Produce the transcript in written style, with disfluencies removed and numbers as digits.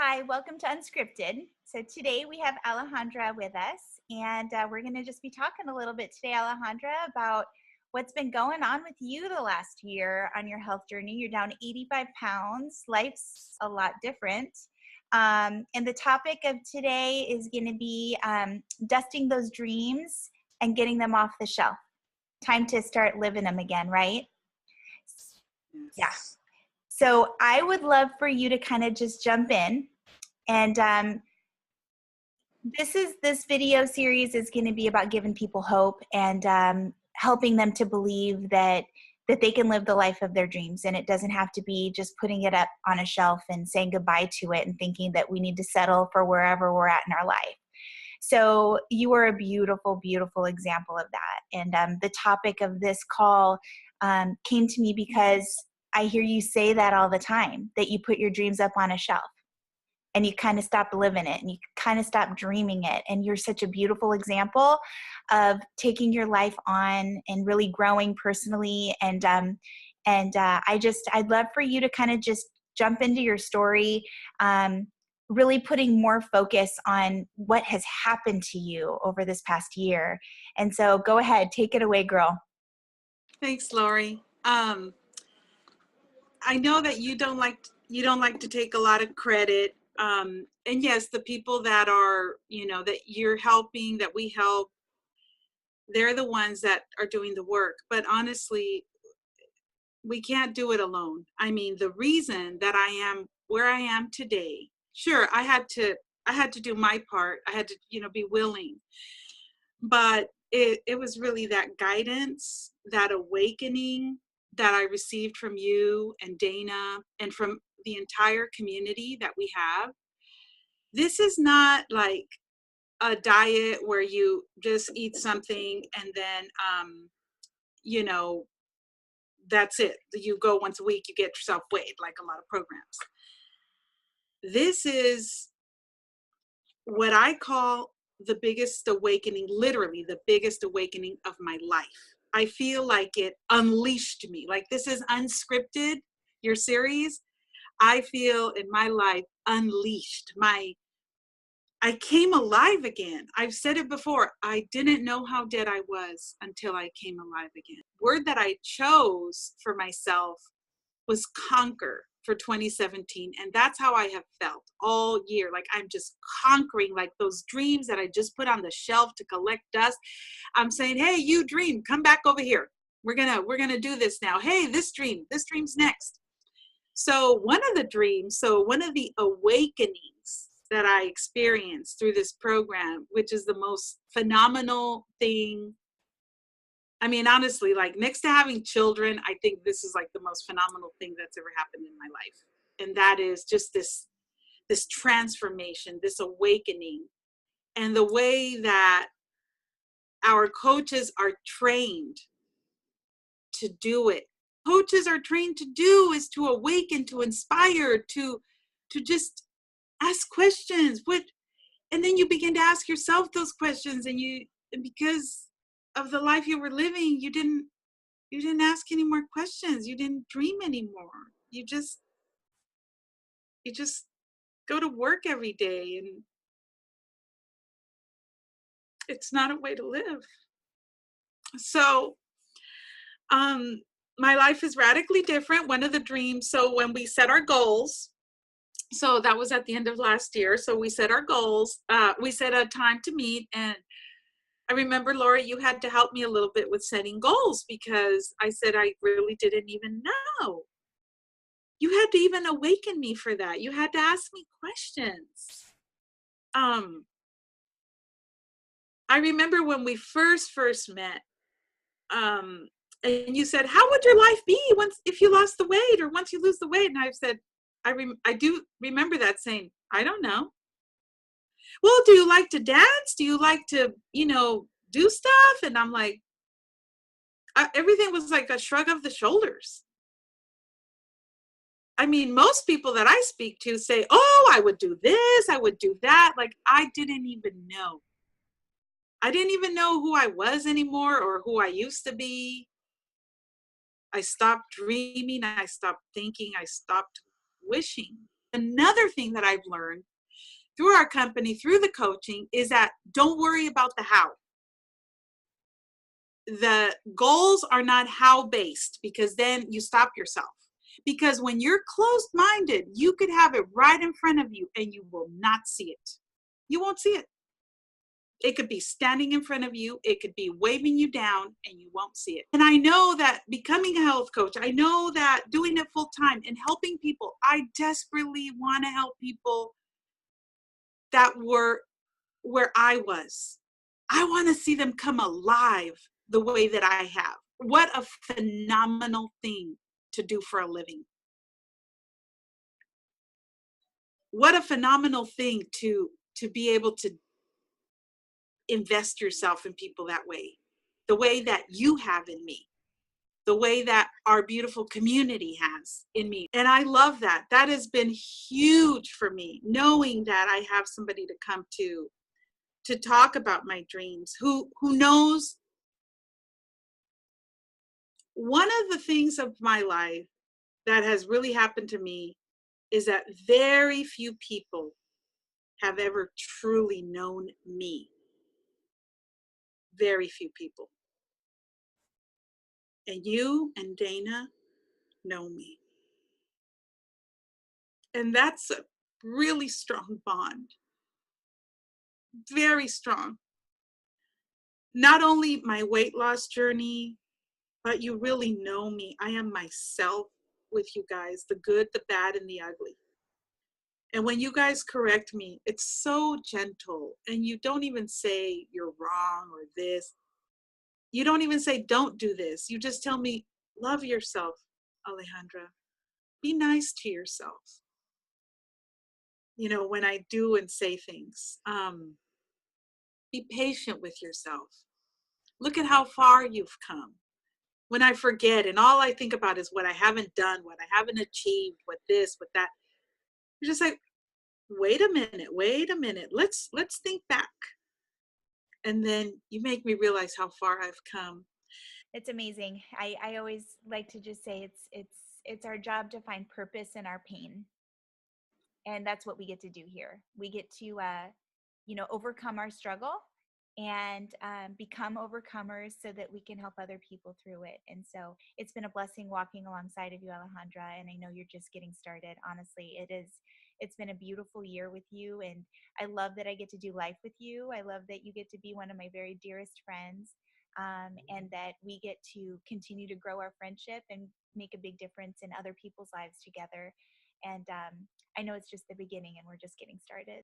Hi, welcome to Unscripted. So today we have Alejandra with us, and we're going to just be talking a little bit today, Alejandra, about what's been going on with you the last year on your health journey. You're down 85 pounds. Life's a lot different. And the topic of today is going to be dusting those dreams and getting them off the shelf. Time to start living them again, right? Yeah. Yes. So I would love for you to kind of just jump in. And this video series is going to be about giving people hope and helping them to believe that they can live the life of their dreams. And it doesn't have to be just putting it up on a shelf and saying goodbye to it and thinking that we need to settle for wherever we're at in our life. So you are a beautiful, beautiful example of that. And the topic of this call came to me because I hear you say that all the time, that you put your dreams up on a shelf and you kind of stop living it and you kind of stop dreaming it. And you're such a beautiful example of taking your life on and really growing personally. And I'd love for you to kind of just jump into your story, really putting more focus on what has happened to you over this past year. And so go ahead, take it away, girl. Thanks, Lori. I know that you don't like to take a lot of credit. And yes, the people that are, that you're helping, that we help, they're the ones that are doing the work. But honestly, we can't do it alone. I mean, the reason that I am where I am today, sure, I had to do my part. I had to, be willing. But it was really that guidance, that awakening that I received from you and Dana and from the entire community that we have. This is not like a diet where you just eat something and then, that's it. You go once a week, you get yourself weighed, like a lot of programs. This is what I call the biggest awakening, literally the biggest awakening of my life. I feel like it unleashed me. Like, this is unscripted, your series. I feel in my life unleashed. I came alive again. I've said it before. I didn't know how dead I was until I came alive again. Word that I chose for myself was conquer for 2017. And that's how I have felt all year. Like, I'm just conquering, like those dreams that I just put on the shelf to collect dust. I'm saying, hey, you dream, come back over here. We're gonna do this now. Hey, this dream's next. So one of the awakenings that I experienced through this program, which is the most phenomenal thing. I mean, honestly, like, next to having children, I think this is like the most phenomenal thing that's ever happened in my life. And that is just this transformation, this awakening, and the way that our coaches are trained to do it. Coaches are trained to do is to awaken, to inspire, to just ask questions. And then you begin to ask yourself those questions, and because of the life you were living, you didn't ask any more questions. You didn't dream anymore. You just go to work every day, and it's not a way to live. So my life is radically different. One of the dreams, so when we set our goals, so that was at the end of last year. So we set our goals, we set a time to meet, and I remember, Laura, you had to help me a little bit with setting goals, because I said I really didn't even know. You had to even awaken me for that. You had to ask me questions. I remember when we first met, and you said, how would your life be if you lost the weight, or once you lose the weight? And I've said, I do remember that, saying, I don't know. Well, do you like to dance? Do you like to, do stuff? And I'm like, everything was like a shrug of the shoulders. I mean, most people that I speak to say, oh, I would do this, I would do that. Like, I didn't even know. I didn't even know who I was anymore, or who I used to be. I stopped dreaming. I stopped thinking. I stopped wishing. Another thing that I've learned through our company, through the coaching, is that don't worry about the how. The goals are not how based, because then you stop yourself. Because when you're closed minded, you could have it right in front of you and you will not see it. You won't see it. It could be standing in front of you. It could be waving you down and you won't see it. And I know that becoming a health coach, I know that doing it full time and helping people, I desperately want to help people that were where I was. I want to see them come alive the way that I have. What a phenomenal thing to do for a living. What a phenomenal thing to be able to invest yourself in people that way that you have in me, the way that our beautiful community has in me. And I love that. That has been huge for me, knowing that I have somebody to come to talk about my dreams, who knows. One of the things of my life that has really happened to me is that very few people have ever truly known me. Very few people. And you and Dana know me. And that's a really strong bond. Very strong. Not only my weight loss journey, but you really know me. I am myself with you guys, the good, the bad, and the ugly. And when you guys correct me, it's so gentle. And you don't even say you're wrong or this. You don't even say don't do this. You just tell me, love yourself, Alejandra. Be nice to yourself. You know, when I do and say things, be patient with yourself. Look at how far you've come. When I forget and all I think about is what I haven't done, what I haven't achieved, what this, what that, you're just like, wait a minute. Let's think back. And then you make me realize how far I've come. It's amazing. I always like to just say it's our job to find purpose in our pain. And that's what we get to do here. We get to overcome our struggle and become overcomers so that we can help other people through it. And so it's been a blessing walking alongside of you, Alejandra, and I know you're just getting started. Honestly, it's been a beautiful year with you, and I love that I get to do life with you. I love that you get to be one of my very dearest friends, and that we get to continue to grow our friendship and make a big difference in other people's lives together. And I know it's just the beginning and we're just getting started.